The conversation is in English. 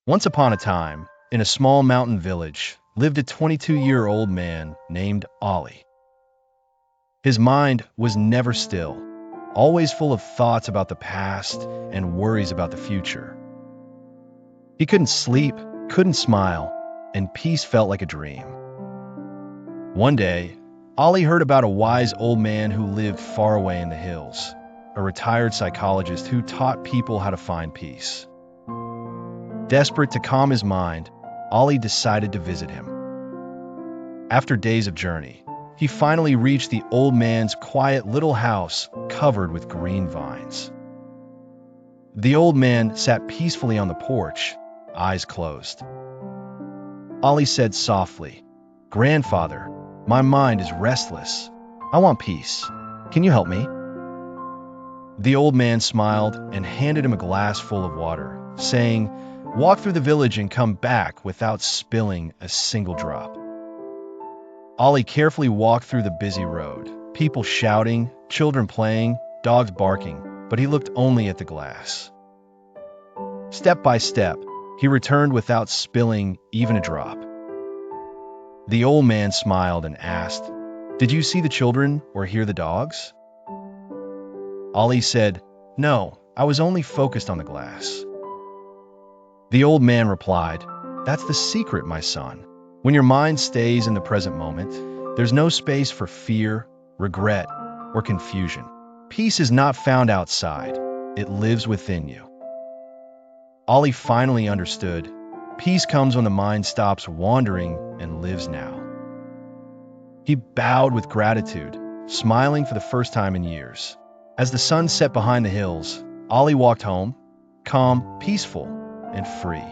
Once upon a time, in a small mountain village, lived a 22-year-old man named Ollie. His mind was never still, always full of thoughts about the past and worries about the future. He couldn't sleep, couldn't smile, and peace felt like a dream. One day, Ollie heard about a wise old man who lived far away in the hills, a retired psychologist who taught people how to find peace. Desperate to calm his mind, Ollie decided to visit him. After days of journey, he finally reached the old man's quiet little house covered with green vines. The old man sat peacefully on the porch, eyes closed. Ollie said softly, "Grandfather, my mind is restless. I want peace. Can you help me?" The old man smiled and handed him a glass full of water, saying, "Walk through the village and come back without spilling a single drop." Ollie carefully walked through the busy road, people shouting, children playing, dogs barking, but he looked only at the glass. Step by step, he returned without spilling even a drop. The old man smiled and asked, "Did you see the children or hear the dogs?" Ollie said, "No, I was only focused on the glass." The old man replied, "That's the secret, my son. When your mind stays in the present moment, there's no space for fear, regret, or confusion. Peace is not found outside, it lives within you." Ollie finally understood. Peace comes when the mind stops wandering and lives now. He bowed with gratitude, smiling for the first time in years. As the sun set behind the hills, Ollie walked home, calm, peaceful, and free.